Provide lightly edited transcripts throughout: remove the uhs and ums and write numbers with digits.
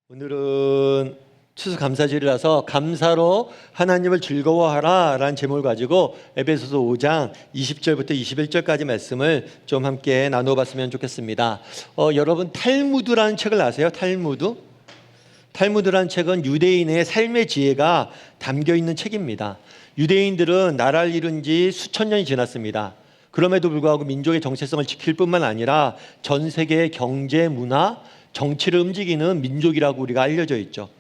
오늘은 추수감사절이라서 감사로 하나님을 즐거워하라 라는 제목을 가지고 에베소서 5장 20절부터 21절까지 말씀을 좀 함께 나눠봤으면 좋겠습니다. 여러분 탈무드라는 책을 아세요? 탈무드라는 책은 유대인의 삶의 지혜가 담겨있는 책입니다. 유대인들은 나라를 이룬 지 수천 년이 지났습니다. 그럼에도 불구하고 민족의 정체성을 지킬 뿐만 아니라 전 세계의 경제, 문화, 정치를 움직이는 민족이라고 우리가 알려져 있죠.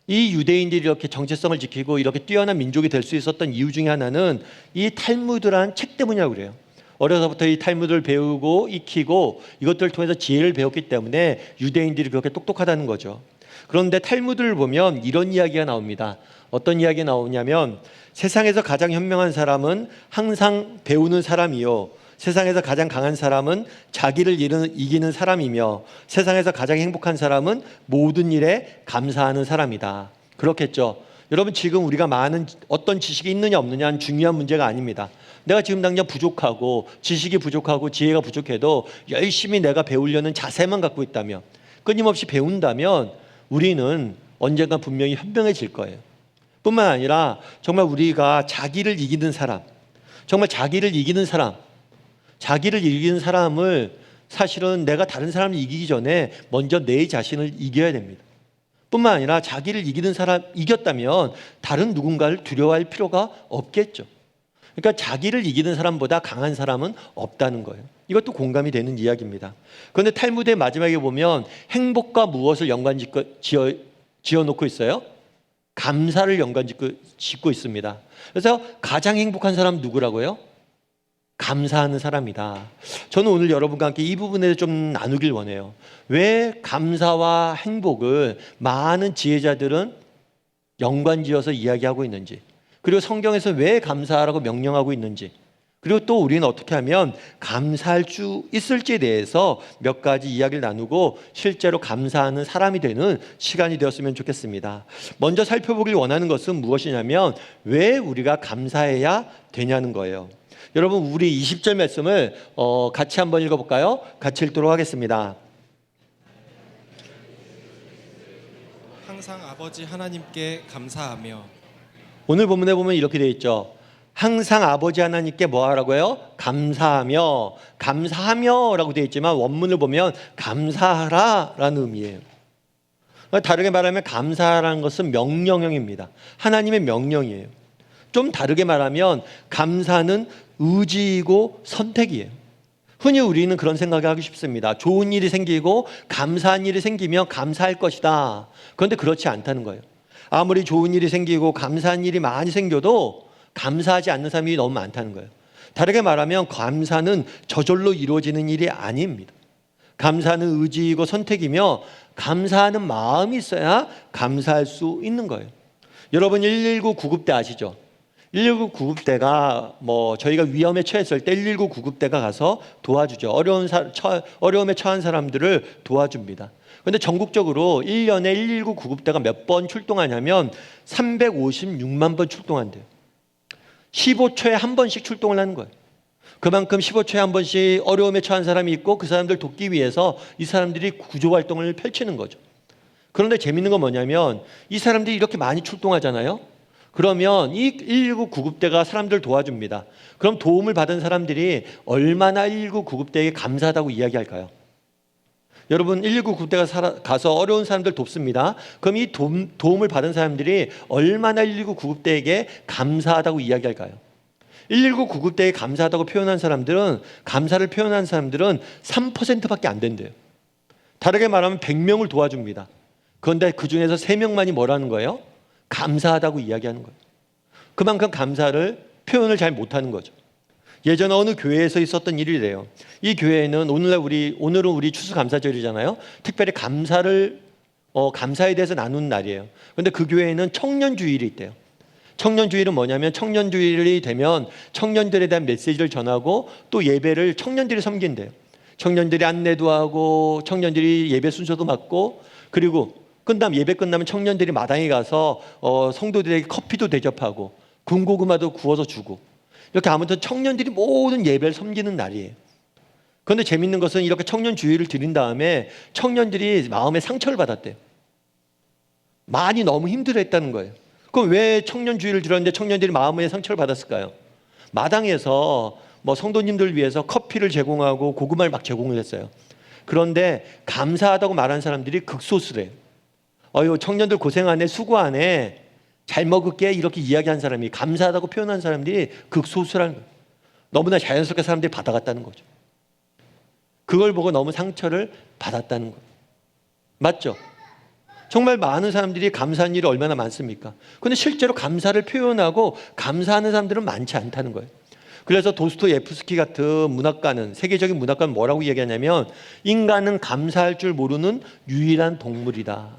이 유대인들이 이렇게 정체성을 지키고 이렇게 뛰어난 민족이 될 수 있었던 이유 중에 하나는 이 탈무드라는 책 때문이라고 그래요. 어려서부터 이 탈무드를 배우고 익히고 이것들을 통해서 지혜를 배웠기 때문에 유대인들이 그렇게 똑똑하다는 거죠. 그런데 탈무드를 보면 이런 이야기가 나옵니다. 어떤 이야기가 나오냐면 세상에서 가장 현명한 사람은 항상 배우는 사람이요, 세상에서 가장 강한 사람은 자기를 이기는 사람이며 세상에서 가장 행복한 사람은 모든 일에 감사하는 사람이다. 그렇겠죠. 여러분, 지금 우리가 많은 어떤 지식이 있느냐 없느냐는 중요한 문제가 아닙니다. 내가 지금 당장 부족하고 지식이 부족하고 지혜가 부족해도 열심히 내가 배우려는 자세만 갖고 있다면, 끊임없이 배운다면 우리는 언젠가 분명히 현명해질 거예요. 뿐만 아니라 정말 우리가 자기를 이기는 사람, 정말 자기를 이기는 사람을 사실은 내가 다른 사람을 이기기 전에 먼저 내 자신을 이겨야 됩니다. 뿐만 아니라 자기를 이기는 사람 이겼다면 다른 누군가를 두려워할 필요가 없겠죠. 그러니까 자기를 이기는 사람보다 강한 사람은 없다는 거예요. 이것도 공감이 되는 이야기입니다. 그런데 탈무드의 마지막에 보면 행복과 무엇을 지어놓고 있어요? 감사를 짓고 있습니다. 그래서 가장 행복한 사람 누구라고요? 감사하는 사람이다. 저는 오늘 여러분과 함께 이 부분에 좀 나누길 원해요. 왜 감사와 행복을 많은 지혜자들은 연관지어서 이야기하고 있는지, 그리고 성경에서 왜 감사하라고 명령하고 있는지, 그리고 또 우리는 어떻게 하면 감사할 수 있을지에 대해서 몇 가지 이야기를 나누고 실제로 감사하는 사람이 되는 시간이 되었으면 좋겠습니다. 먼저 살펴보길 원하는 것은 무엇이냐면 왜 우리가 감사해야 되냐는 거예요. 여러분, 우리 20절 말씀을 같이 한번 읽어볼까요? 같이 읽도록 하겠습니다. 항상 아버지 하나님께 감사하며. 오늘 본문에 보면 이렇게 되어 있죠. 항상 아버지 하나님께 뭐 하라고요? 감사하며 라고 되어 있지만 원문을 보면 감사하라 라는 의미예요. 다르게 말하면 감사라는 것은 명령형입니다. 하나님의 명령이에요. 좀 다르게 말하면 감사는 의지이고 선택이에요. 흔히 우리는 그런 생각을 하기 쉽습니다. 좋은 일이 생기고 감사한 일이 생기면 감사할 것이다. 그런데 그렇지 않다는 거예요. 아무리 좋은 일이 생기고 감사한 일이 많이 생겨도 감사하지 않는 사람이 너무 많다는 거예요. 다르게 말하면 감사는 저절로 이루어지는 일이 아닙니다. 감사는 의지이고 선택이며 감사하는 마음이 있어야 감사할 수 있는 거예요. 여러분 119 구급대 아시죠? 119 구급대가 저희가 위험에 처했을 때 119 구급대가 가서 도와주죠. 어려움에 처한 사람들을 도와줍니다. 그런데 전국적으로 1년에 119 구급대가 몇 번 출동하냐면 356만 번 출동한대요. 15초에 한 번씩 출동을 하는 거예요. 그만큼 15초에 한 번씩 어려움에 처한 사람이 있고 그 사람들 돕기 위해서 이 사람들이 구조활동을 펼치는 거죠. 그런데 재밌는 건 뭐냐면 이 사람들이 이렇게 많이 출동하잖아요. 그러면 이 119 구급대가 사람들 도와줍니다. 그럼 도움을 받은 사람들이 얼마나 119 구급대에게 감사하다고 이야기할까요? 여러분, 119 구급대가 가서 어려운 사람들 돕습니다. 그럼 이 도움을 받은 사람들이 얼마나 119 구급대에게 감사하다고 이야기할까요? 119 구급대에 감사하다고 표현한 사람들은, 감사를 표현한 사람들은 3%밖에 안 된대요. 다르게 말하면 100명을 도와줍니다. 그런데 그 중에서 3명만이 뭐라는 거예요? 감사하다고 이야기하는 거예요. 그만큼 감사를 표현을 잘 못하는 거죠. 예전에 어느 교회에서 있었던 일이래요. 이 교회는 오늘은 우리 추수감사절이잖아요. 특별히 감사에 대해서 나누는 날이에요. 그런데 그 교회에는 청년주일이 있대요. 청년주일은 뭐냐면 청년주일이 되면 청년들에 대한 메시지를 전하고 또 예배를 청년들이 섬긴대요. 청년들이 안내도 하고 청년들이 예배 순서도 맡고, 그리고 예배 끝나면 청년들이 마당에 가서 성도들에게 커피도 대접하고 군고구마도 구워서 주고, 이렇게 아무튼 청년들이 모든 예배를 섬기는 날이에요. 그런데 재밌는 것은 이렇게 청년 주의를 드린 다음에 청년들이 마음에 상처를 받았대요. 많이 너무 힘들어했다는 거예요. 그럼 왜 청년주의를 들었는데 청년들이 마음의 상처를 받았을까요? 마당에서 뭐 성도님들 위해서 커피를 제공하고 고구마를 막 제공을 했어요. 그런데 감사하다고 말하는 사람들이 극소수래요. 어휴, 청년들 고생하네, 수고하네, 잘 먹을게, 이렇게 이야기한 사람이, 감사하다고 표현한 사람들이 극소수라는 거예요. 너무나 자연스럽게 사람들이 받아갔다는 거죠. 그걸 보고 너무 상처를 받았다는 거예요. 맞죠? 정말 많은 사람들이 감사한 일이 얼마나 많습니까? 그런데 실제로 감사를 표현하고 감사하는 사람들은 많지 않다는 거예요. 그래서 도스토옙스키 같은 문학가는, 세계적인 문학가는 뭐라고 얘기하냐면, 인간은 감사할 줄 모르는 유일한 동물이다.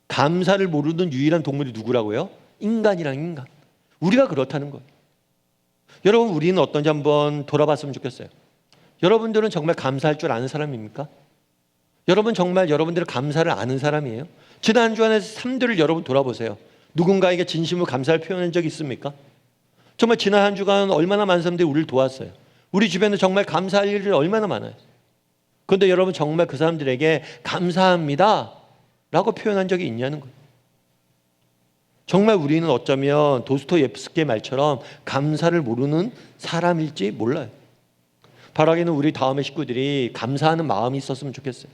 감사를 모르는 유일한 동물이 누구라고요? 인간이랑 인간. 우리가 그렇다는 거예요. 여러분, 우리는 어떤지 한번 돌아봤으면 좋겠어요. 여러분들은 정말 감사할 줄 아는 사람입니까? 여러분 정말 여러분들의 감사를 아는 사람이에요? 지난 주안의 삶들을 여러분 돌아보세요. 누군가에게 진심으로 감사를 표현한 적이 있습니까? 정말 지난 한 주간 얼마나 많은 사람들이 우리를 도왔어요. 우리 주변에 정말 감사할 일이 얼마나 많아요. 그런데 여러분 정말 그 사람들에게 감사합니다 라고 표현한 적이 있냐는 거예요. 정말 우리는 어쩌면 도스토옙스키의 말처럼 감사를 모르는 사람일지 몰라요. 바라기는 우리 다음의 식구들이 감사하는 마음이 있었으면 좋겠어요.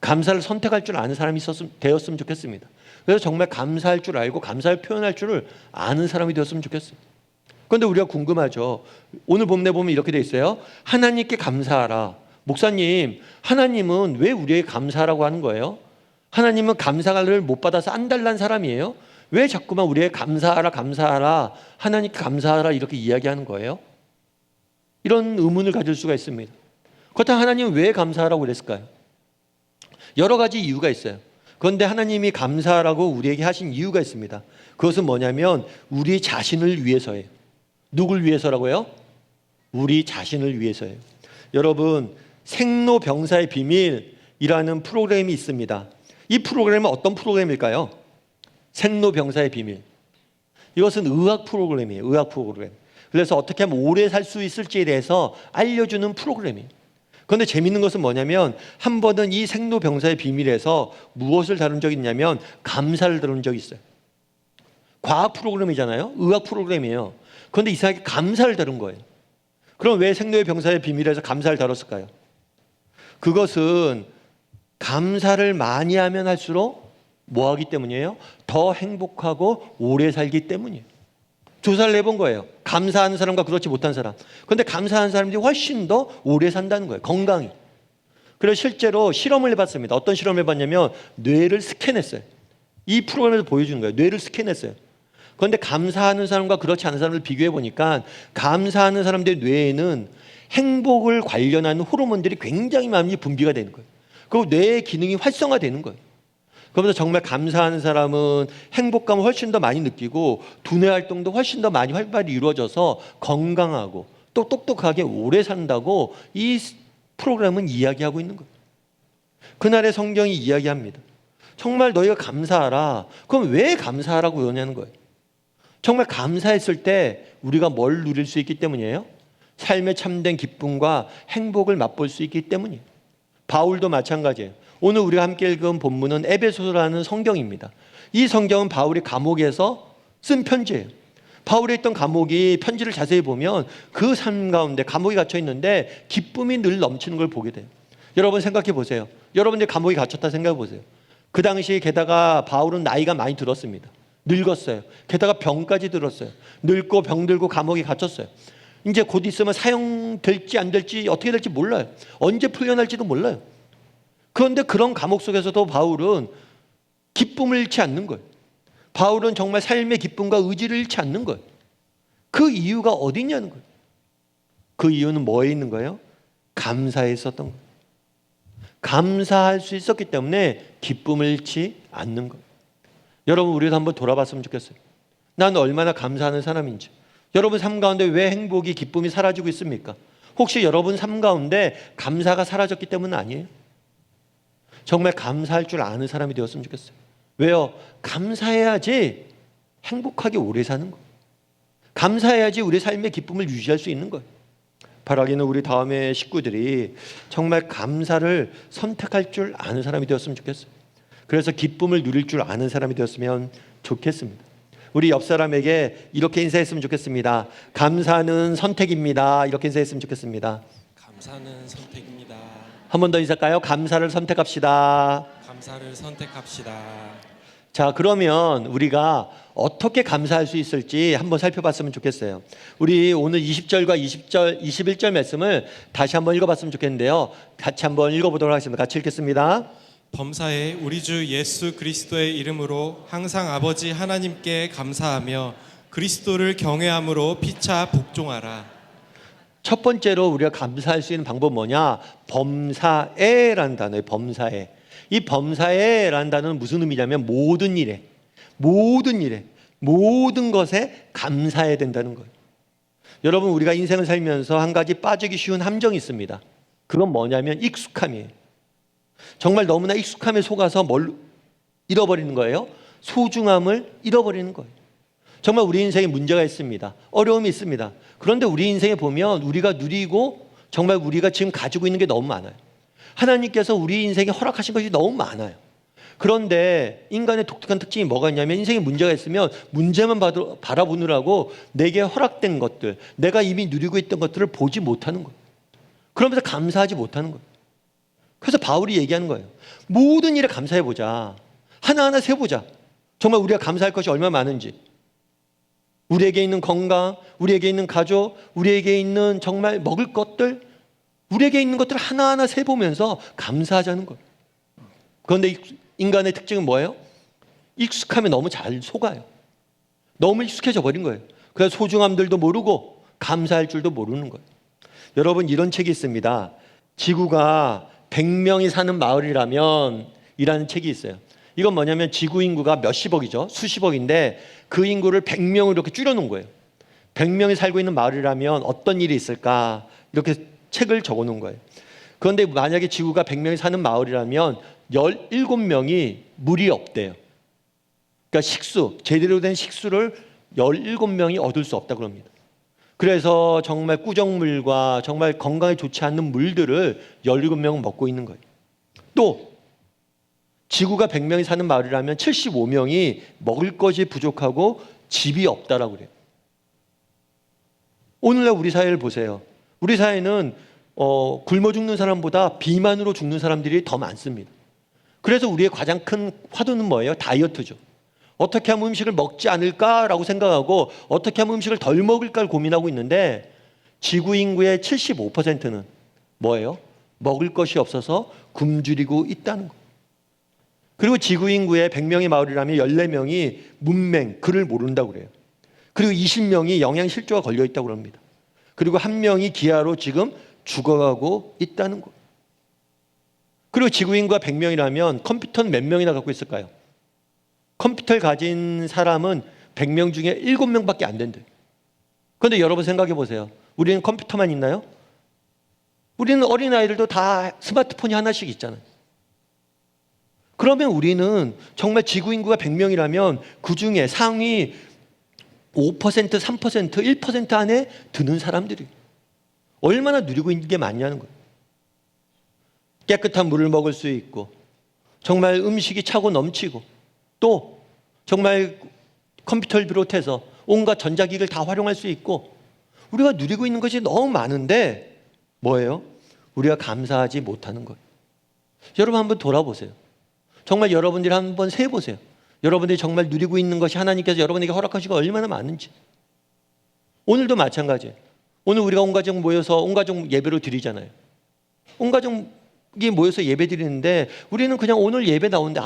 감사를 선택할 줄 아는 사람이 되었으면 좋겠습니다. 그래서 정말 감사할 줄 알고 감사를 표현할 줄을 아는 사람이 되었으면 좋겠어요. 그런데 우리가 궁금하죠. 오늘 본문에 보면 이렇게 돼 있어요. 하나님께 감사하라. 목사님, 하나님은 왜 우리에게 감사하라고 하는 거예요? 하나님은 감사를 못 받아서 안달난 사람이에요? 왜 자꾸만 우리에게 감사하라, 감사하라, 하나님께 감사하라 이렇게 이야기하는 거예요? 이런 의문을 가질 수가 있습니다. 그렇다면 하나님은 왜 감사하라고 그랬을까요? 여러 가지 이유가 있어요. 그런데 하나님이 감사하라고 우리에게 하신 이유가 있습니다. 그것은 뭐냐면 우리 자신을 위해서예요. 누굴 위해서라고요? 우리 자신을 위해서예요. 여러분, 생로병사의 비밀이라는 프로그램이 있습니다. 이 프로그램은 어떤 프로그램일까요? 생로병사의 비밀. 이것은 의학 프로그램이에요. 의학 프로그램. 그래서 어떻게 하면 오래 살 수 있을지에 대해서 알려주는 프로그램이에요. 그런데 재밌는 것은 뭐냐면 한 번은 이 생로병사의 비밀에서 무엇을 다룬 적이 있냐면 감사를 다룬 적이 있어요. 과학 프로그램이잖아요. 의학 프로그램이에요. 그런데 이상하게 감사를 다룬 거예요. 그럼 왜 생로병사의 비밀에서 감사를 다뤘을까요? 그것은 감사를 많이 하면 할수록 뭐 하기 때문이에요? 더 행복하고 오래 살기 때문이에요. 조사를 해본 거예요. 감사하는 사람과 그렇지 못한 사람. 그런데 감사하는 사람들이 훨씬 더 오래 산다는 거예요. 건강히. 그래서 실제로 실험을 해봤습니다. 어떤 실험을 해봤냐면 뇌를 스캔했어요. 이 프로그램에서 보여주는 거예요. 뇌를 스캔했어요. 그런데 감사하는 사람과 그렇지 않은 사람을 비교해 보니까 감사하는 사람들의 뇌에는 행복을 관련한 호르몬들이 굉장히 많이 분비가 되는 거예요. 그리고 뇌의 기능이 활성화되는 거예요. 그러면서 정말 감사하는 사람은 행복감을 훨씬 더 많이 느끼고 두뇌 활동도 훨씬 더 많이 활발히 이루어져서 건강하고 또 똑똑하게 오래 산다고 이 프로그램은 이야기하고 있는 거예요. 그날의 성경이 이야기합니다. 정말 너희가 감사하라. 그럼 왜 감사하라고 그러냐는 거예요. 정말 감사했을 때 우리가 뭘 누릴 수 있기 때문이에요? 삶의 참된 기쁨과 행복을 맛볼 수 있기 때문이에요. 바울도 마찬가지예요. 오늘 우리가 함께 읽은 본문은 에베소서라는 성경입니다. 이 성경은 바울이 감옥에서 쓴 편지예요. 바울이 있던 감옥이 편지를 자세히 보면 그 삶 가운데 감옥에 갇혀 있는데 기쁨이 늘 넘치는 걸 보게 돼요. 여러분 생각해 보세요. 여러분들 감옥에 갇혔다 생각해 보세요. 그 당시 게다가 바울은 나이가 많이 들었습니다. 늙었어요. 게다가 병까지 들었어요. 늙고 병들고 감옥에 갇혔어요. 이제 곧 있으면 사형될지 안 될지 어떻게 될지 몰라요. 언제 풀려날지도 몰라요. 그런데 그런 감옥 속에서도 바울은 기쁨을 잃지 않는 거예요. 바울은 정말 삶의 기쁨과 의지를 잃지 않는 거예요. 그 이유가 어디 있냐는 거예요. 그 이유는 뭐에 있는 거예요? 감사에 있었던 거예요. 감사할 수 있었기 때문에 기쁨을 잃지 않는 거예요. 여러분, 우리도 한번 돌아봤으면 좋겠어요. 난 얼마나 감사하는 사람인지. 여러분 삶 가운데 왜 행복이, 기쁨이 사라지고 있습니까? 혹시 여러분 삶 가운데 감사가 사라졌기 때문은 아니에요? 정말 감사할 줄 아는 사람이 되었으면 좋겠어요. 왜요? 감사해야지 행복하게 오래 사는 거예요. 감사해야지 우리 삶의 기쁨을 유지할 수 있는 거예요. 바라기는 우리 다음에 식구들이 정말 감사를 선택할 줄 아는 사람이 되었으면 좋겠어요. 그래서 기쁨을 누릴 줄 아는 사람이 되었으면 좋겠습니다. 우리 옆 사람에게 이렇게 인사했으면 좋겠습니다. 감사는 선택입니다. 이렇게 인사했으면 좋겠습니다. 감사는 선택입니다. 한 번 더 인사할까요? 감사를 선택합시다. 감사를 선택합시다. 자, 그러면 우리가 어떻게 감사할 수 있을지 한번 살펴봤으면 좋겠어요. 우리 오늘 20절과 21절 말씀을 다시 한번 읽어봤으면 좋겠는데요. 같이 한번 읽어보도록 하겠습니다. 같이 읽겠습니다. 범사에 우리 주 예수 그리스도의 이름으로 항상 아버지 하나님께 감사하며 그리스도를 경외함으로 피차 복종하라. 첫 번째로 우리가 감사할 수 있는 방법은 뭐냐? 범사에라는 단어예요. 범사에. 이 범사에라는 단어는 무슨 의미냐면 모든 일에, 모든 것에 감사해야 된다는 거예요. 여러분, 우리가 인생을 살면서 한 가지 빠지기 쉬운 함정이 있습니다. 그건 뭐냐면 익숙함이에요. 정말 너무나 익숙함에 속아서 뭘 잃어버리는 거예요? 소중함을 잃어버리는 거예요. 정말 우리 인생에 문제가 있습니다. 어려움이 있습니다. 그런데 우리 인생에 보면 우리가 누리고 정말 우리가 지금 가지고 있는 게 너무 많아요. 하나님께서 우리 인생에 허락하신 것이 너무 많아요. 그런데 인간의 독특한 특징이 뭐가 있냐면 인생에 문제가 있으면 문제만 바라보느라고 내게 허락된 것들, 내가 이미 누리고 있던 것들을 보지 못하는 거예요. 그러면서 감사하지 못하는 거예요. 그래서 바울이 얘기하는 거예요. 모든 일에 감사해보자. 하나하나 세보자. 정말 우리가 감사할 것이 얼마나 많은지. 우리에게 있는 건강, 우리에게 있는 가족, 우리에게 있는 정말 먹을 것들, 우리에게 있는 것들을 하나하나 세보면서 감사하자는 거예요. 그런데 인간의 특징은 뭐예요? 익숙함에 너무 잘 속아요. 너무 익숙해져 버린 거예요. 그래서 소중함들도 모르고 감사할 줄도 모르는 거예요. 여러분, 이런 책이 있습니다. 지구가 100명이 사는 마을이라면 이라는 책이 있어요. 이건 뭐냐면 지구 인구가 몇십억이죠. 수십억인데 그 인구를 100명으로 이렇게 줄여놓은 거예요. 100명이 살고 있는 마을이라면 어떤 일이 있을까? 이렇게 책을 적어놓은 거예요. 그런데 만약에 지구가 100명이 사는 마을이라면 17명이 물이 없대요. 그러니까 식수, 제대로 된 식수를 17명이 얻을 수 없다 그럽니다. 그래서 정말 꾸정물과 정말 건강에 좋지 않는 물들을 17명은 먹고 있는 거예요. 또 지구가 100명이 사는 마을이라면 75명이 먹을 것이 부족하고 집이 없다라고 그래요. 오늘날 우리 사회를 보세요. 우리 사회는 굶어 죽는 사람보다 비만으로 죽는 사람들이 더 많습니다. 그래서 우리의 가장 큰 화두는 뭐예요? 다이어트죠. 어떻게 하면 음식을 먹지 않을까라고 생각하고 어떻게 하면 음식을 덜 먹을까를 고민하고 있는데 지구 인구의 75%는 뭐예요? 먹을 것이 없어서 굶주리고 있다는 거예요. 그리고 지구 인구의 100명의 마을이라면 14명이 문맹, 글을 모른다고 그래요. 그리고 20명이 영양실조가 걸려 있다고 합니다. 그리고 1명이 기아로 지금 죽어가고 있다는 거예요. 그리고 지구 인구가 100명이라면 컴퓨터는 몇 명이나 갖고 있을까요? 컴퓨터를 가진 사람은 100명 중에 7명밖에 안 된대요. 그런데 여러분 생각해 보세요. 우리는 컴퓨터만 있나요? 우리는 어린아이들도 다 스마트폰이 하나씩 있잖아요. 그러면 우리는 정말 지구 인구가 100명이라면 그 중에 상위 5%, 3%, 1% 안에 드는 사람들이 얼마나 누리고 있는 게 많냐는 거예요. 깨끗한 물을 먹을 수 있고 정말 음식이 차고 넘치고 또 정말 컴퓨터를 비롯해서 온갖 전자기기를 다 활용할 수 있고 우리가 누리고 있는 것이 너무 많은데 뭐예요? 우리가 감사하지 못하는 거예요. 여러분 한번 돌아보세요. 정말 여러분들이 한번 세보세요. 여러분들이 정말 누리고 있는 것이 하나님께서 여러분에게 허락하시고 얼마나 많은지. 오늘도 마찬가지예요. 오늘 우리가 온 가족 모여서 온 가족 예배로 드리잖아요. 온 가족이 모여서 예배 드리는데 우리는 그냥 오늘 예배 나오는데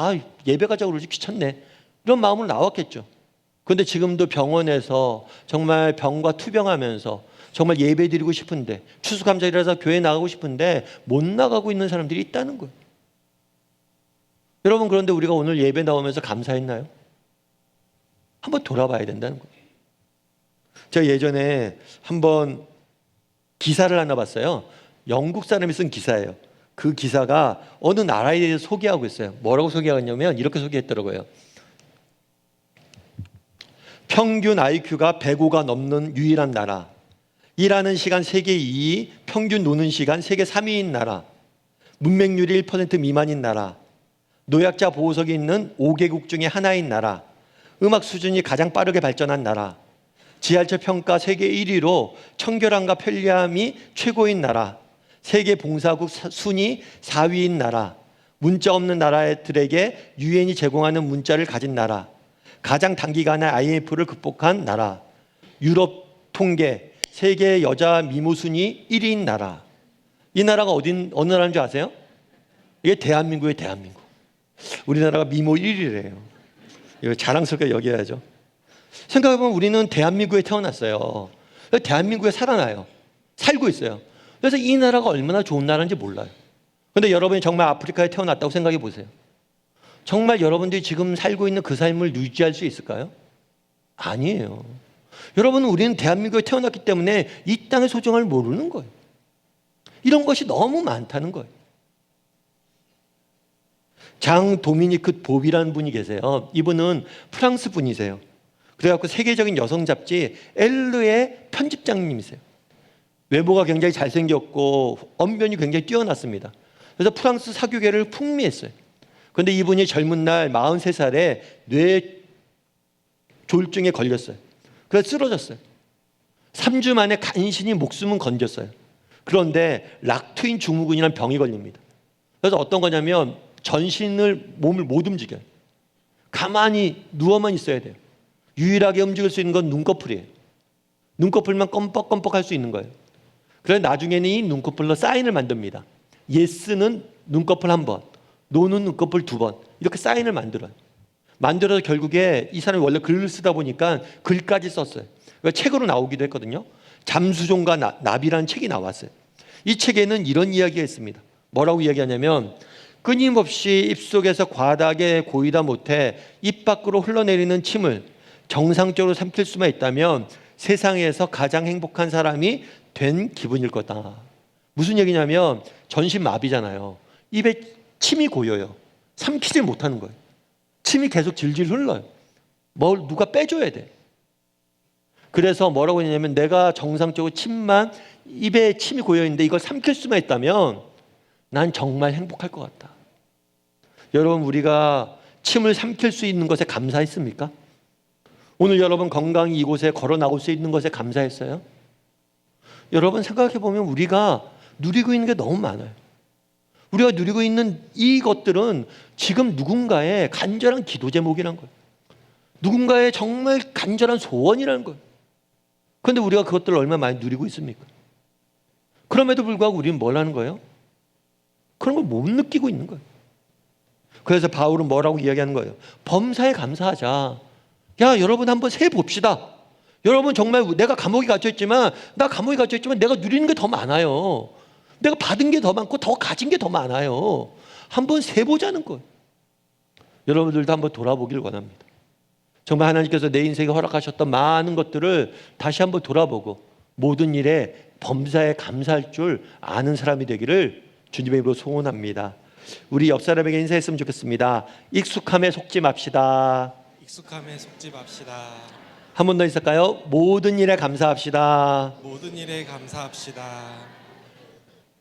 예배 가자고 그러지 귀찮네. 이런 마음으로 나왔겠죠. 그런데 지금도 병원에서 정말 병과 투병하면서 정말 예배 드리고 싶은데 추수감사일이라서 교회 나가고 싶은데 못 나가고 있는 사람들이 있다는 거예요. 여러분, 그런데 우리가 오늘 예배 나오면서 감사했나요? 한번 돌아봐야 된다는 거예요. 제가 예전에 한번 기사를 하나 봤어요. 영국 사람이 쓴 기사예요. 그 기사가 어느 나라에 대해서 소개하고 있어요. 뭐라고 소개하냐면 이렇게 소개했더라고요. 평균 IQ가 105가 넘는 유일한 나라, 일하는 시간 세계 2위, 평균 노는 시간 세계 3위인 나라, 문맹률이 1% 미만인 나라, 노약자 보호석이 있는 5개국 중에 하나인 나라, 음악 수준이 가장 빠르게 발전한 나라, 지하철 평가 세계 1위로 청결함과 편리함이 최고인 나라, 세계 봉사국 순위 4위인 나라, 문자 없는 나라들에게 유엔이 제공하는 문자를 가진 나라, 가장 단기간에 IMF를 극복한 나라, 유럽 통계 세계 여자 미모 순위 1위인 나라. 이 나라가 어느 나라인 줄 아세요? 이게 대한민국이에요. 대한민국. 우리나라가 미모 1위래요. 이거 자랑스럽게 여겨야죠. 생각해보면 우리는 대한민국에 태어났어요. 대한민국에 살아나요. 살고 있어요. 그래서 이 나라가 얼마나 좋은 나라인지 몰라요. 그런데 여러분이 정말 아프리카에 태어났다고 생각해 보세요. 정말 여러분들이 지금 살고 있는 그 삶을 유지할 수 있을까요? 아니에요. 여러분, 우리는 대한민국에 태어났기 때문에 이 땅의 소중함을 모르는 거예요. 이런 것이 너무 많다는 거예요. 장 도미니크 보비라는 분이 계세요. 이분은 프랑스 분이세요. 그래갖고 세계적인 여성 잡지 엘르의 편집장님이세요. 외모가 굉장히 잘생겼고 언변이 굉장히 뛰어났습니다. 그래서 프랑스 사교계를 풍미했어요. 그런데 이분이 젊은 날 43살에 뇌 조울증에 걸렸어요. 그래서 쓰러졌어요. 3주 만에 간신히 목숨은 건졌어요. 그런데 락트인 증후군이라는 병이 걸립니다. 그래서 어떤 거냐면 몸을 못 움직여요. 가만히 누워만 있어야 돼요. 유일하게 움직일 수 있는 건 눈꺼풀이에요. 눈꺼풀만 껌뻑껌뻑 할 수 있는 거예요. 그래서 나중에는 이 눈꺼풀로 사인을 만듭니다. 예스는 눈꺼풀 1번, 노는 눈꺼풀 2번, 이렇게 사인을 만들어요. 만들어서 결국에 이 사람이 원래 글을 쓰다 보니까 글까지 썼어요. 그러니까 책으로 나오기도 했거든요. 잠수종과 나비라는 책이 나왔어요. 이 책에는 이런 이야기가 있습니다. 뭐라고 이야기하냐면, 끊임없이 입속에서 과다하게 고이다 못해 입 밖으로 흘러내리는 침을 정상적으로 삼킬 수만 있다면 세상에서 가장 행복한 사람이 된 기분일 거다. 무슨 얘기냐면 전신마비잖아요. 입에 침이 고여요. 삼키질 못하는 거예요. 침이 계속 질질 흘러요. 뭘 누가 빼줘야 돼. 그래서 뭐라고 했냐면, 내가 정상적으로 입에 침이 고여있는데 이걸 삼킬 수만 있다면 난 정말 행복할 것 같다. 여러분, 우리가 침을 삼킬 수 있는 것에 감사했습니까? 오늘 여러분 건강히 이곳에 걸어 나올 수 있는 것에 감사했어요? 여러분, 생각해 보면 우리가 누리고 있는 게 너무 많아요. 우리가 누리고 있는 이것들은 지금 누군가의 간절한 기도 제목이란 거예요. 누군가의 정말 간절한 소원이라는 거예요. 그런데 우리가 그것들을 얼마나 많이 누리고 있습니까? 그럼에도 불구하고 우리는 뭘 하는 거예요? 그런 걸 못 느끼고 있는 거예요. 그래서 바울은 뭐라고 이야기하는 거예요? 범사에 감사하자. 야, 여러분 한번 세 봅시다. 여러분, 정말 내가 감옥에 갇혀있지만 내가 누리는 게 더 많아요. 내가 받은 게 더 많고 더 가진 게 더 많아요. 한번 세보자는 거예요. 여러분들도 한번 돌아보길 원합니다. 정말 하나님께서 내 인생에 허락하셨던 많은 것들을 다시 한번 돌아보고 모든 일에 범사에 감사할 줄 아는 사람이 되기를 주님의 이름으로 소원합니다. 우리 옆 사람에게 인사했으면 좋겠습니다. 익숙함에 속지 맙시다. 익숙함에 속지 맙시다. 한 번 더 있을까요? 모든 일에 감사합시다. 모든 일에 감사합시다.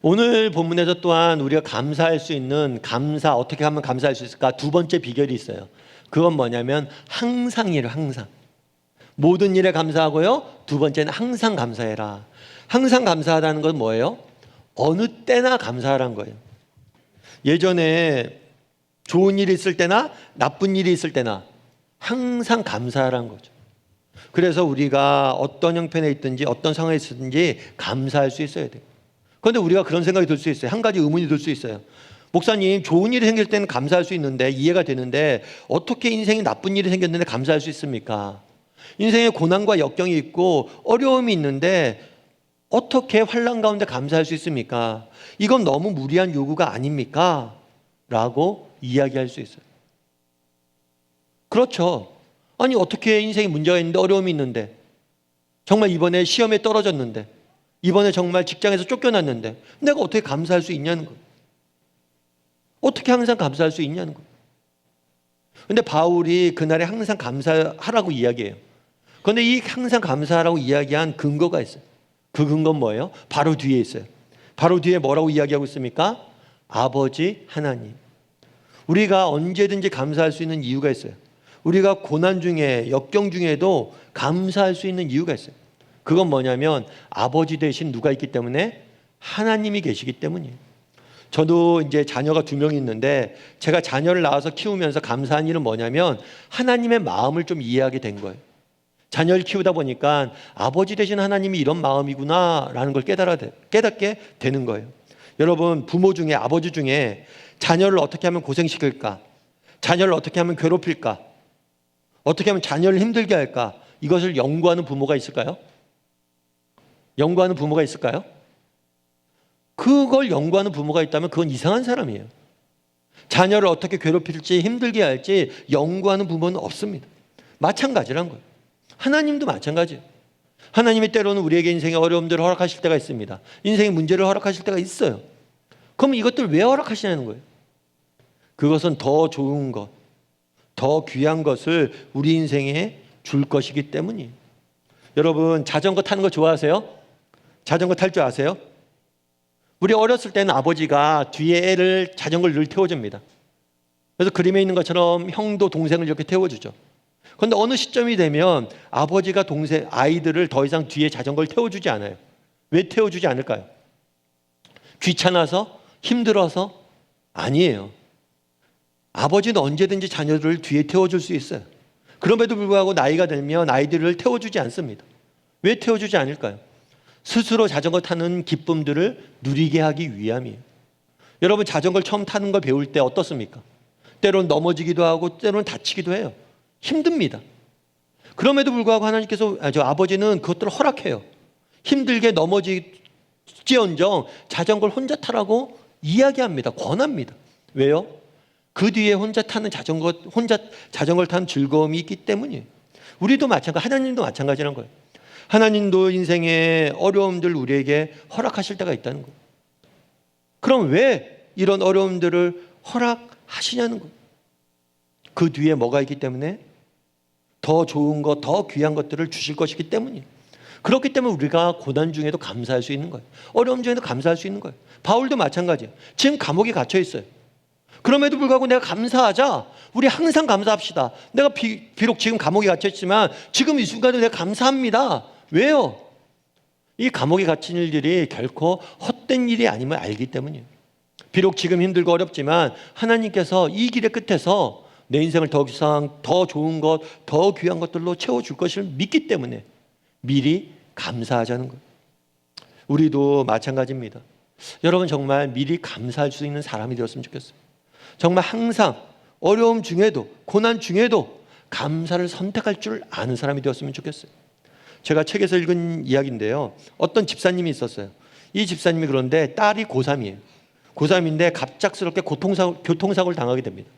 오늘 본문에서 또한 우리가 감사할 수 있는 어떻게 하면 감사할 수 있을까? 두 번째 비결이 있어요. 그건 뭐냐면 항상이에요. 항상. 모든 일에 감사하고요. 두 번째는 항상 감사해라. 항상 감사하다는 건 뭐예요? 어느 때나 감사하라는 거예요. 예전에 좋은 일이 있을 때나 나쁜 일이 있을 때나 항상 감사하라는 거죠. 그래서 우리가 어떤 형편에 있든지 어떤 상황에 있든지 감사할 수 있어야 돼요. 그런데 우리가 그런 생각이 들 수 있어요. 한 가지 의문이 들 수 있어요. 목사님, 좋은 일이 생길 때는 감사할 수 있는데, 이해가 되는데 어떻게 인생에 나쁜 일이 생겼는데 감사할 수 있습니까? 인생에 고난과 역경이 있고 어려움이 있는데 어떻게 환난 가운데 감사할 수 있습니까? 이건 너무 무리한 요구가 아닙니까? 라고 이야기할 수 있어요. 그렇죠. 아니, 어떻게 인생에 문제가 있는데, 어려움이 있는데, 정말 이번에 시험에 떨어졌는데, 이번에 정말 직장에서 쫓겨났는데 내가 어떻게 감사할 수 있냐는 거예요. 어떻게 항상 감사할 수 있냐는 거예요. 그런데 바울이 그날에 항상 감사하라고 이야기해요. 그런데 이 항상 감사하라고 이야기한 근거가 있어요. 그 근거는 뭐예요? 바로 뒤에 있어요. 바로 뒤에 뭐라고 이야기하고 있습니까? 아버지 하나님. 우리가 언제든지 감사할 수 있는 이유가 있어요. 우리가 고난 중에 역경 중에도 감사할 수 있는 이유가 있어요. 그건 뭐냐면 아버지 대신 누가 있기 때문에? 하나님이 계시기 때문이에요. 저도 이제 자녀가 2명이 있는데 제가 자녀를 낳아서 키우면서 감사한 일은 뭐냐면 하나님의 마음을 좀 이해하게 된 거예요. 자녀를 키우다 보니까 아버지 대신 하나님이 이런 마음이구나라는 걸 깨닫게 되는 거예요. 여러분, 부모 중에, 아버지 중에 자녀를 어떻게 하면 고생시킬까? 자녀를 어떻게 하면 괴롭힐까? 어떻게 하면 자녀를 힘들게 할까? 이것을 연구하는 부모가 있을까요? 연구하는 부모가 있을까요? 그걸 연구하는 부모가 있다면 그건 이상한 사람이에요. 자녀를 어떻게 괴롭힐지 힘들게 할지 연구하는 부모는 없습니다. 마찬가지란 거예요. 하나님도 마찬가지예요. 하나님이 때로는 우리에게 인생의 어려움들을 허락하실 때가 있습니다. 인생의 문제를 허락하실 때가 있어요. 그럼 이것들 왜 허락하시냐는 거예요. 그것은 더 좋은 것, 더 귀한 것을 우리 인생에 줄 것이기 때문이에요. 여러분, 자전거 타는 거 좋아하세요? 자전거 탈 줄 아세요? 우리 어렸을 때는 아버지가 뒤에 자전거를 늘 태워줍니다. 그래서 그림에 있는 것처럼 형도 동생을 이렇게 태워주죠. 그런데 어느 시점이 되면 아버지가 아이들을 더 이상 뒤에 자전거를 태워주지 않아요. 왜 태워주지 않을까요? 귀찮아서? 힘들어서? 아니에요. 아버지는 언제든지 자녀들을 뒤에 태워줄 수 있어요. 그럼에도 불구하고 나이가 들면 아이들을 태워주지 않습니다. 왜 태워주지 않을까요? 스스로 자전거 타는 기쁨들을 누리게 하기 위함이에요. 여러분, 자전거를 처음 타는 걸 배울 때 어떻습니까? 때로는 넘어지기도 하고 때로는 다치기도 해요. 힘듭니다. 그럼에도 불구하고 하나님께서 아버지는 그것들을 허락해요. 힘들게 넘어지지언정 자전거를 혼자 타라고 이야기합니다. 권합니다. 왜요? 그 뒤에 혼자 자전거를 타는 즐거움이 있기 때문이에요. 우리도 마찬가지, 하나님도 마찬가지란 거예요. 하나님도 인생의 어려움들 우리에게 허락하실 때가 있다는 거예요. 그럼 왜 이런 어려움들을 허락하시냐는 거예요. 그 뒤에 뭐가 있기 때문에? 더 좋은 것, 더 귀한 것들을 주실 것이기 때문이에요. 그렇기 때문에 우리가 고난 중에도 감사할 수 있는 거예요. 어려움 중에도 감사할 수 있는 거예요. 바울도 마찬가지예요. 지금 감옥에 갇혀 있어요. 그럼에도 불구하고 내가 감사하자. 우리 항상 감사합시다. 내가 비록 지금 감옥에 갇혀 있지만 지금 이 순간에 내가 감사합니다. 왜요? 이 감옥에 갇힌 일들이 결코 헛된 일이 아님을 알기 때문이에요. 비록 지금 힘들고 어렵지만 하나님께서 이 길의 끝에서 내 인생을 더 이상 더 좋은 것, 더 귀한 것들로 채워줄 것을 믿기 때문에 미리 감사하자는 거예요. 우리도 마찬가지입니다. 여러분, 정말 미리 감사할 수 있는 사람이 되었으면 좋겠어요. 정말 항상 어려움 중에도 고난 중에도 감사를 선택할 줄 아는 사람이 되었으면 좋겠어요. 제가 책에서 읽은 이야기인데요. 어떤 집사님이 있었어요. 이 집사님이 그런데 딸이 고3이에요. 고3인데 갑작스럽게 교통사고를 당하게 됩니다.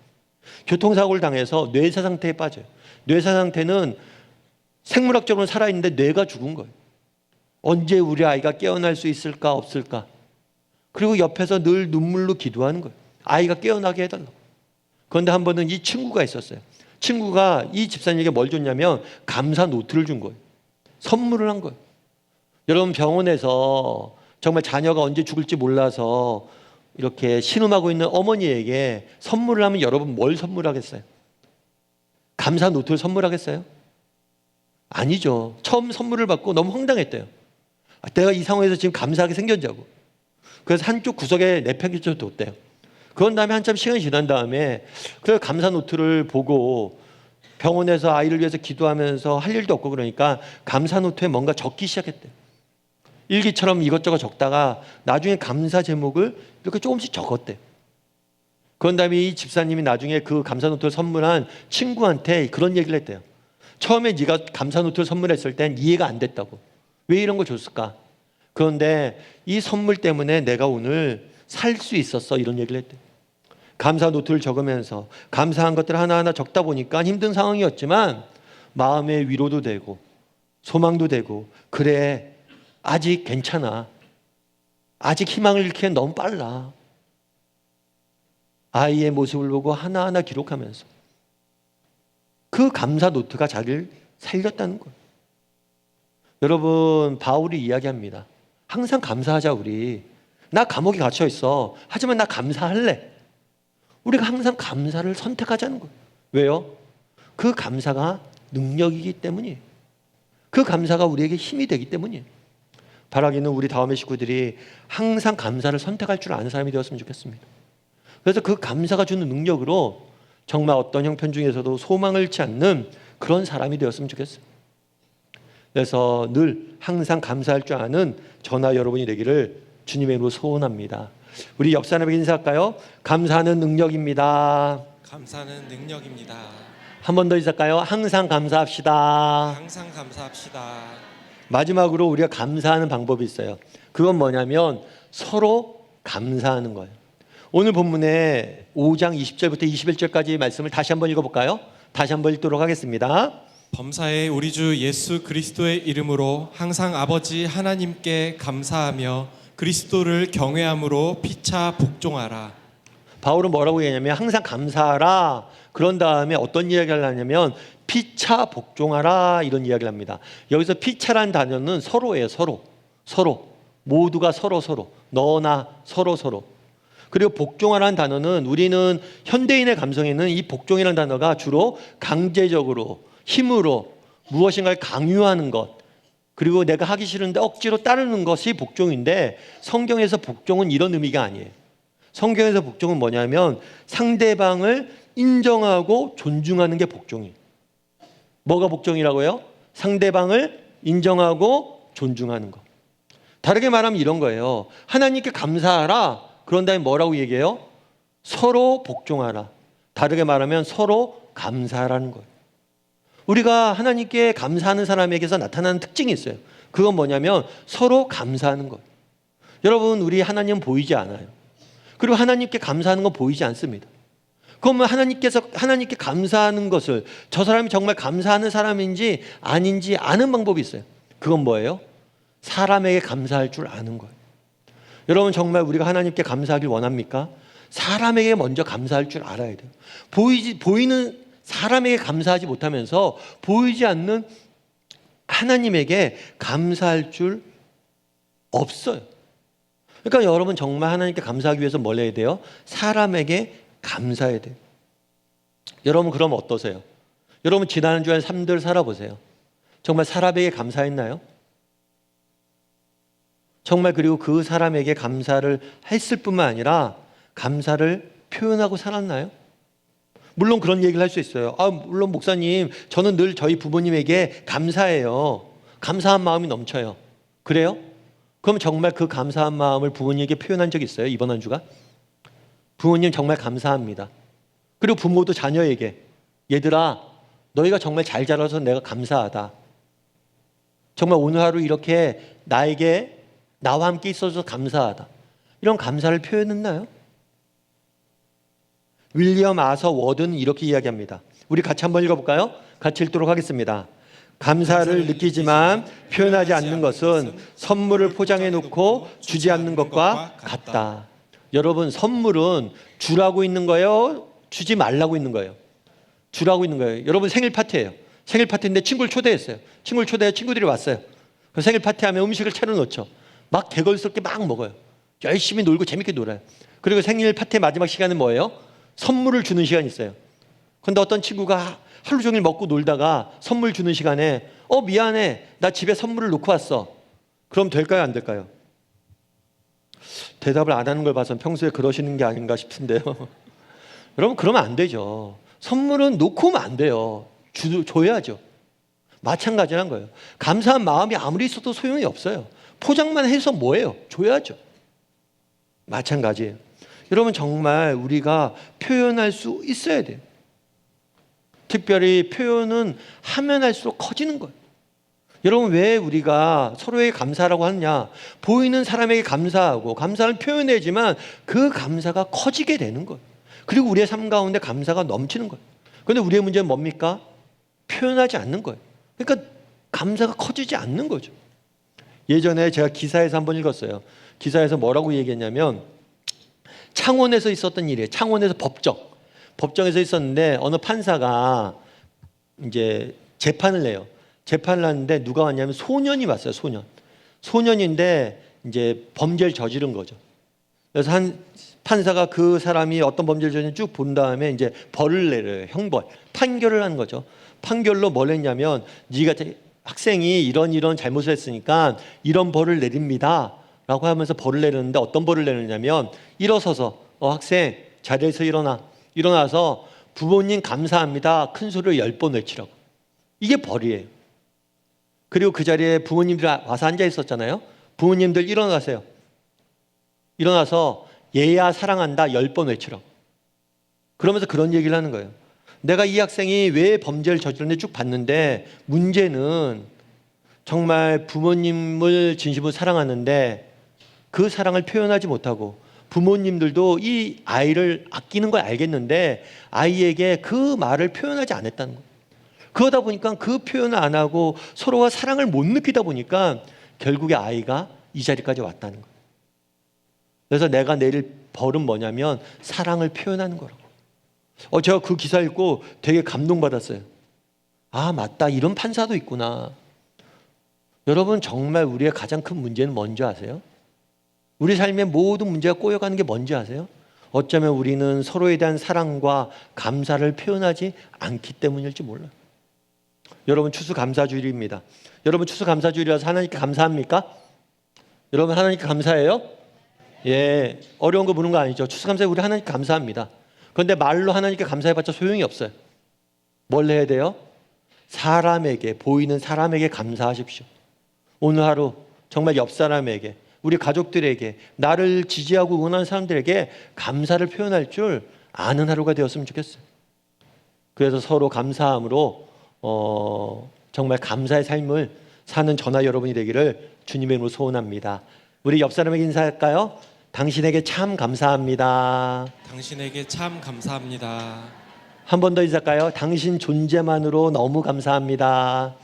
교통사고를 당해서 뇌사 상태에 빠져요. 뇌사 상태는 생물학적으로는 살아있는데 뇌가 죽은 거예요. 언제 우리 아이가 깨어날 수 있을까 없을까. 그리고 옆에서 늘 눈물로 기도하는 거예요. 아이가 깨어나게 해달라고. 그런데 한 번은 이 친구가 있었어요. 친구가 이 집사님에게 뭘 줬냐면 감사 노트를 준 거예요. 선물을 한 거예요. 여러분, 병원에서 정말 자녀가 언제 죽을지 몰라서 이렇게 신음하고 있는 어머니에게 선물을 하면 여러분 뭘 선물하겠어요? 감사 노트를 선물하겠어요? 아니죠. 처음 선물을 받고 너무 황당했대요. 내가 이 상황에서 지금 감사하게 생겼냐고. 그래서 한쪽 구석에 내팽개쳐 뒀대요. 그런 다음에 한참 시간이 지난 다음에 그 감사 노트를 보고 병원에서 아이를 위해서 기도하면서 할 일도 없고 그러니까 감사 노트에 뭔가 적기 시작했대요. 일기처럼 이것저것 적다가 나중에 감사 제목을 이렇게 조금씩 적었대요. 그런 다음에 이 집사님이 나중에 그 감사 노트를 선물한 친구한테 그런 얘기를 했대요. 처음에 네가 감사 노트를 선물했을 땐 이해가 안 됐다고. 왜 이런 걸 줬을까? 그런데 이 선물 때문에 내가 오늘 살 수 있었어. 이런 얘기를 했대요. 감사 노트를 적으면서 감사한 것들 하나하나 적다 보니까 힘든 상황이었지만 마음의 위로도 되고 소망도 되고, 그래 아직 괜찮아, 아직 희망을 잃기엔 너무 빨라. 아이의 모습을 보고 하나하나 기록하면서 그 감사 노트가 자기를 살렸다는 거예요. 여러분, 바울이 이야기합니다. 항상 감사하자. 우리 나 감옥에 갇혀 있어. 하지만 나 감사할래. 우리가 항상 감사를 선택하자는 거예요. 왜요? 그 감사가 능력이기 때문이에요. 그 감사가 우리에게 힘이 되기 때문이에요. 바라기는 우리 다음의 식구들이 항상 감사를 선택할 줄 아는 사람이 되었으면 좋겠습니다. 그래서 그 감사가 주는 능력으로 정말 어떤 형편 중에서도 소망을 잃지 않는 그런 사람이 되었으면 좋겠어요. 그래서 늘 항상 감사할 줄 아는 저나 여러분이 되기를 주님의 이름으로 소원합니다. 우리 옆 사람에게 인사할까요? 감사하는 능력입니다. 감사는 능력입니다. 한 번 더 인사할까요? 항상 감사합시다. 항상 감사합시다. 마지막으로 우리가 감사하는 방법이 있어요. 그건 뭐냐면 서로 감사하는 거예요. 오늘 본문의 5장 20절부터 21절까지 말씀을 다시 한번 읽어볼까요? 다시 한번 읽도록 하겠습니다. 범사에 우리 주 예수 그리스도의 이름으로 항상 아버지 하나님께 감사하며 그리스도를 경외함으로 피차 복종하라. 바울은 뭐라고 얘기하냐면 항상 감사하라. 그런 다음에 어떤 이야기를 하냐면 피차 복종하라 이런 이야기를 합니다. 여기서 피차라는 단어는 서로예요. 서로 모두가 서로 너나 서로 그리고 복종하라는 단어는 우리는 현대인의 감성에는 이 복종이라는 단어가 주로 강제적으로 힘으로 무엇인가를 강요하는 것 그리고 내가 하기 싫은데 억지로 따르는 것이 복종인데 성경에서 복종은 이런 의미가 아니에요. 성경에서 복종은 뭐냐면 상대방을 인정하고 존중하는 게 복종이에요. 뭐가 복종이라고요? 상대방을 인정하고 존중하는 것. 다르게 말하면 이런 거예요. 하나님께 감사하라. 그런 다음에 뭐라고 얘기해요? 서로 복종하라. 다르게 말하면 서로 감사하라는 거예요. 우리가 하나님께 감사하는 사람에게서 나타나는 특징이 있어요. 그건 뭐냐면 서로 감사하는 거예요. 여러분, 우리 하나님은 보이지 않아요. 그리고 하나님께 감사하는 건 보이지 않습니다. 그러면 하나님께 감사하는 것을 저 사람이 정말 감사하는 사람인지 아닌지 아는 방법이 있어요. 그건 뭐예요? 사람에게 감사할 줄 아는 거예요. 여러분, 정말 우리가 하나님께 감사하길 원합니까? 사람에게 먼저 감사할 줄 알아야 돼요. 보이는 사람에게 감사하지 못하면서 보이지 않는 하나님에게 감사할 줄 없어요. 그러니까 여러분 정말 하나님께 감사하기 위해서 뭘 해야 돼요? 사람에게 감사해야 돼요. 여러분 그럼 어떠세요? 여러분 지난 주의 삶들 살아보세요. 정말 사람에게 감사했나요? 정말 그리고 그 사람에게 감사를 했을 뿐만 아니라 감사를 표현하고 살았나요? 물론 그런 얘기를 할 수 있어요. 물론 목사님, 저는 늘 저희 부모님에게 감사해요. 감사한 마음이 넘쳐요. 그래요? 그럼 정말 그 감사한 마음을 부모님에게 표현한 적 있어요? 이번 한 주가? 부모님 정말 감사합니다. 그리고 부모도 자녀에게 얘들아, 너희가 정말 잘 자라서 내가 감사하다. 정말 오늘 하루 이렇게 나와 함께 있어서 감사하다. 이런 감사를 표현했나요? 윌리엄 아서 워드는 이렇게 이야기합니다. 우리 같이 한번 읽어볼까요? 같이 읽도록 하겠습니다. 감사를 느끼지만 표현하지 않는 것은 선물을 포장해 놓고 주지 않는 것과 같다. 여러분, 선물은 주라고 있는 거예요? 주지 말라고 있는 거예요? 주라고 있는 거예요. 여러분 생일 파티예요. 생일 파티인데 친구를 초대했어요. 친구들이 왔어요. 그 생일 파티하면 음식을 차려놓죠. 막 개걸스럽게 막 먹어요. 열심히 놀고 재밌게 놀아요. 그리고 생일 파티의 마지막 시간은 뭐예요? 선물을 주는 시간이 있어요. 그런데 어떤 친구가 하루 종일 먹고 놀다가 선물 주는 시간에 미안해, 나 집에 선물을 놓고 왔어. 그럼 될까요, 안 될까요? 대답을 안 하는 걸 봐서 평소에 그러시는 게 아닌가 싶은데요. 여러분 그러면 안 되죠. 선물은 놓고 오면 안 돼요. 줘야죠. 마찬가지란 거예요. 감사한 마음이 아무리 있어도 소용이 없어요. 포장만 해서 뭐예요? 줘야죠. 마찬가지예요. 여러분 정말 우리가 표현할 수 있어야 돼요. 특별히 표현은 하면 할수록 커지는 거예요. 여러분 왜 우리가 서로에게 감사라고 하느냐? 보이는 사람에게 감사하고 감사를 표현해야지만 그 감사가 커지게 되는 거예요. 그리고 우리의 삶 가운데 감사가 넘치는 거예요. 그런데 우리의 문제는 뭡니까? 표현하지 않는 거예요. 그러니까 감사가 커지지 않는 거죠. 예전에 제가 기사에서 한번 읽었어요. 기사에서 뭐라고 얘기했냐면 창원에서 있었던 일이에요. 창원에서 법정에서 있었는데 어느 판사가 이제 재판을 내요. 재판을 하는데 누가 왔냐면 소년이 왔어요. 소년인데 이제 범죄를 저지른 거죠. 그래서 한 판사가 그 사람이 어떤 범죄를 저지른지 쭉 본 다음에 이제 벌을 내려요. 형벌. 판결을 하는 거죠. 판결로 뭘 했냐면 네가 학생이 이런 잘못을 했으니까 이런 벌을 내립니다. 라고 하면서 벌을 내렸는데 어떤 벌을 내리냐면 일어서서 학생 자리에서 일어나서 부모님 감사합니다. 큰 소리를 10번 외치라고. 이게 벌이에요. 그리고 그 자리에 부모님들이 와서 앉아 있었잖아요. 부모님들 일어나세요. 일어나서 얘야 사랑한다 10번 외치라고. 그러면서 그런 얘기를 하는 거예요. 내가 이 학생이 왜 범죄를 저질렀는지 쭉 봤는데 문제는 정말 부모님을 진심으로 사랑하는데 그 사랑을 표현하지 못하고 부모님들도 이 아이를 아끼는 걸 알겠는데 아이에게 그 말을 표현하지 않았다는 거예요. 그러다 보니까 그 표현을 안 하고 서로가 사랑을 못 느끼다 보니까 결국에 아이가 이 자리까지 왔다는 거예요. 그래서 내가 내릴 벌은 뭐냐면 사랑을 표현하는 거라고. 제가 그 기사 읽고 되게 감동받았어요. 아, 맞다. 이런 판사도 있구나. 여러분, 정말 우리의 가장 큰 문제는 뭔지 아세요? 우리 삶의 모든 문제가 꼬여가는 게 뭔지 아세요? 어쩌면 우리는 서로에 대한 사랑과 감사를 표현하지 않기 때문일지 몰라요. 여러분, 추수감사주일입니다. 여러분, 추수감사주일이라서 하나님께 감사합니까? 여러분, 하나님께 감사해요? 예, 어려운 거 묻는 거 아니죠. 추수감사에 우리 하나님께 감사합니다. 그런데 말로 하나님께 감사해봤자 소용이 없어요. 뭘 해야 돼요? 보이는 사람에게 감사하십시오. 오늘 하루 정말 옆 사람에게, 우리 가족들에게, 나를 지지하고 응원하는 사람들에게 감사를 표현할 줄 아는 하루가 되었으면 좋겠어요. 그래서 서로 감사함으로 정말 감사의 삶을 사는 저나 여러분이 되기를 주님의 이름으로 소원합니다. 우리 옆 사람에게 인사할까요? 당신에게 참 감사합니다. 당신에게 참 감사합니다. 한 번 더 인사할까요? 당신 존재만으로 너무 감사합니다.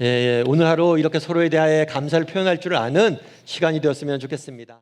예, 오늘 하루 이렇게 서로에 대하여 감사를 표현할 줄 아는 시간이 되었으면 좋겠습니다.